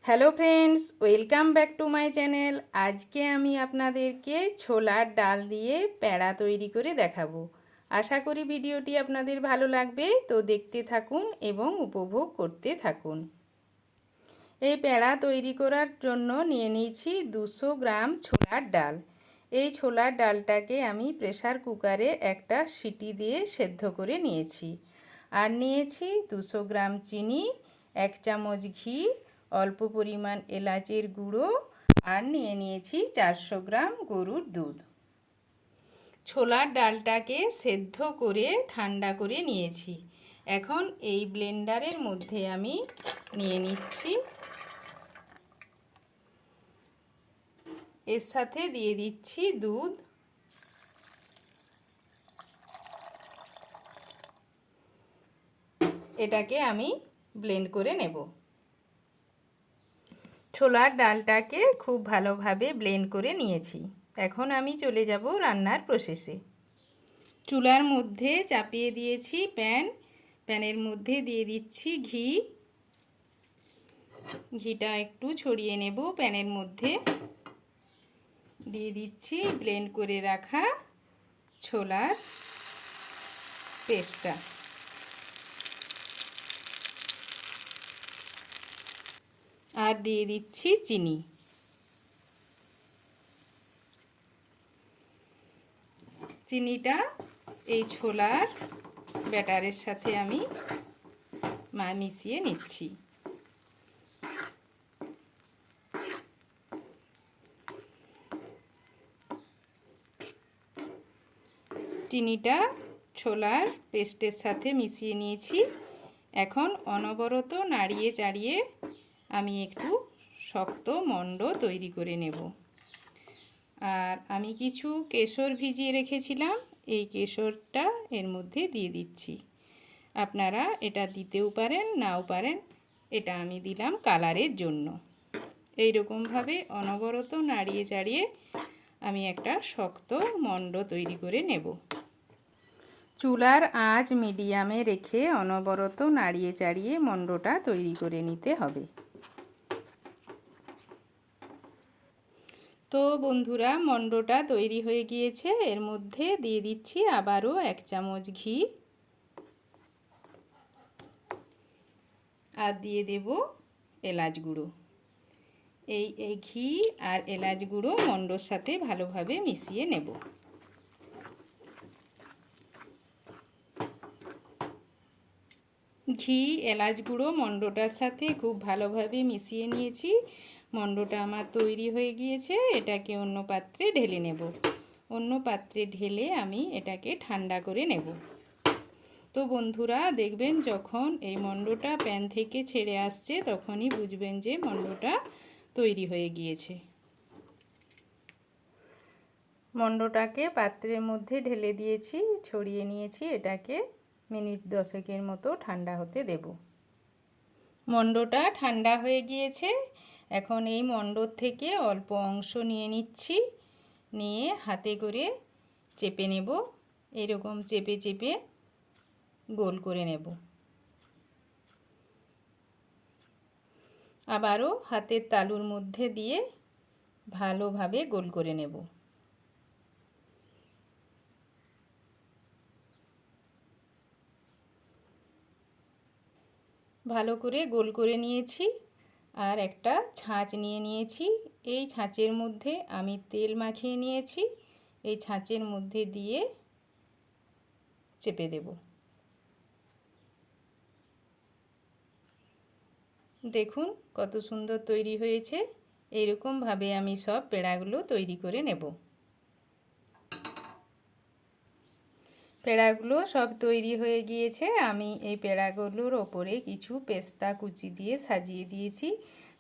Hello friends, welcome back to my channel. আজকে আমি আপনাদেরকে ছোলার ডাল দিয়ে প্যাড়া তৈরি করে দেখাবো। আশা করি ভিডিওটি আপনাদের ভালো লাগবে, তো দেখতে থাকুন এবং উপভোগ করতে থাকুন। এই প্যাড়া তৈরি করার জন্য নিয়ে নিয়েছি 200 গ্রাম ছোলার ডাল। এই ছোলার ডালটাকে আমি প্রেসার কুকারে একটা সিটি দিয়ে সেদ্ধ করে নিয়েছি। আর নিয়েছি 200 গ্রাম চিনি, 1 চামচ ঘি, অল্প পরিমাণ এলাচের গুঁড়ো, আর নিয়ে নিয়েছি 400 গ্রাম গরুর দুধ। ছোলার ডালটাকে সেদ্ধ করে ঠান্ডা করে নিয়েছি। এখন এই ব্লেন্ডারের মধ্যে আমি নিয়ে নিচ্ছি। এর সাথে দিয়ে দিচ্ছি দুধ। এটাকে আমি ব্লেন্ড করে নেব। ছোলার ডালটাকে খুব ভালোভাবে ব্লেন্ড করে নিয়েছি। এখন আমি চলে যাব রান্নার প্রসেসে। চুলার মধ্যে চাপিয়ে দিয়েছি প্যানের মধ্যে দিয়ে দিচ্ছি ঘি। ঘিটা একটু ছড়িয়ে নেব। প্যানের মধ্যে দিয়ে দিচ্ছি ব্লেন্ড করে রাখা ছোলার পেস্টটা। আর দিয়ে দিচ্ছি চিনি। চিনিটা এই ছোলার ব্যাটারের সাথে আমি মিশিয়ে নিচ্ছি। চিনিটা ছোলার পেস্টের সাথে মিশিয়ে নিয়েছি। এখন অনবরত নাড়িয়ে চাড়িয়ে আমি একটু শক্ত মণ্ড তৈরি করে নেব। আর আমি কিছু কেশর ভিজিয়ে রেখেছিলাম, এই কেশরটা এর মধ্যে দিয়ে দিচ্ছি। আপনারা এটা দিতেও পারেন, নাও পারেন। এটা আমি দিলাম কালারের জন্য। এই রকমভাবে অনবরত নাড়িয়ে চাড়িয়ে আমি একটা শক্ত মণ্ড তৈরি করে নেব। চুলার আঁচ মিডিয়ামে রেখে অনবরত নাড়িয়ে চাড়িয়ে মণ্ডটা তৈরি করে নিতে হবে। তো বন্ধুরা, মণ্ডটা তৈরি হয়ে গিয়েছে। এর মধ্যে দিয়ে দিচ্ছি আবারও 1 চামচ ঘি। আর দিয়ে দেব এলাচ গুঁড়ো। এই ঘি আর এলাচ গুঁড়ো মণ্ডর সাথে ভালোভাবে মিশিয়ে নেব। ঘি এলাচ গুঁড়ো মণ্ডটার সাথে খুব ভালোভাবে মিশিয়ে নিয়েছি। মণ্ডটা আমার তৈরি হয়ে গিয়েছে। এটাকে অন্য পাত্রে ঢেলে নেব। অন্য পাত্রে ঢেলে আমি এটাকে ঠান্ডা করে নেব। তো বন্ধুরা, দেখবেন যখন এই মণ্ডটা প্যান থেকে ছেড়ে আসছে তখনই বুঝবেন যে মণ্ডটা তৈরি হয়ে গিয়েছে। মণ্ডটাকে পাত্রের মধ্যে ঢেলে দিয়েছি, ছড়িয়ে নিয়েছি। এটাকে মিনিট 10 মতো ঠান্ডা হতে দেব। মণ্ডটা ঠান্ডা হয়ে গিয়েছে। এখন এই মণ্ডর থেকে অল্প অংশ নিয়ে নিচ্ছি। নিয়ে হাতে করে চেপে নেব। এরকম চেপে চেপে গোল করে নেব। আবারও হাতের তালুর মধ্যে দিয়ে ভালোভাবে গোল করে নেব। ভালো করে গোল করে নিয়েছি। আর একটা ছাঁচ নিয়ে নিয়েছি। এই ছাঁচের মধ্যে আমি তেল মাখিয়ে নিয়েছি। এই ছাঁচের মধ্যে দিয়ে চেপে দেব। দেখুন কত সুন্দর তৈরি হয়েছে। এইরকমভাবে আমি সব পেড়াগুলো তৈরি করে নেব। পেড়াগুলো সব তৈরি হয়ে গিয়েছে। আমি এই পেড়াগুলোর ওপরে কিছু পেস্তা কুচি দিয়ে সাজিয়ে দিয়েছি।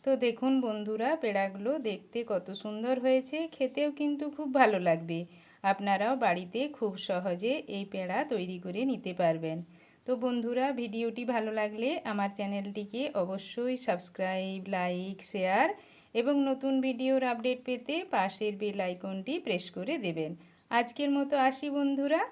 তো দেখুন বন্ধুরা, পেড়াগুলো দেখতে কত সুন্দর হয়েছে, খেতেও কিন্তু খুব ভালো লাগবে। আপনারাও বাড়িতে খুব সহজে এই পেড়া তৈরি করে নিতে পারবেন। তো বন্ধুরা, ভিডিওটি ভালো লাগলে আমার চ্যানেলটিকে অবশ্যই সাবস্ক্রাইব, লাইক, শেয়ার এবং নতুন ভিডিওর আপডেট পেতে পাশের বেল আইকনটি প্রেস করে দেবেন। আজকের মতো আসি বন্ধুরা।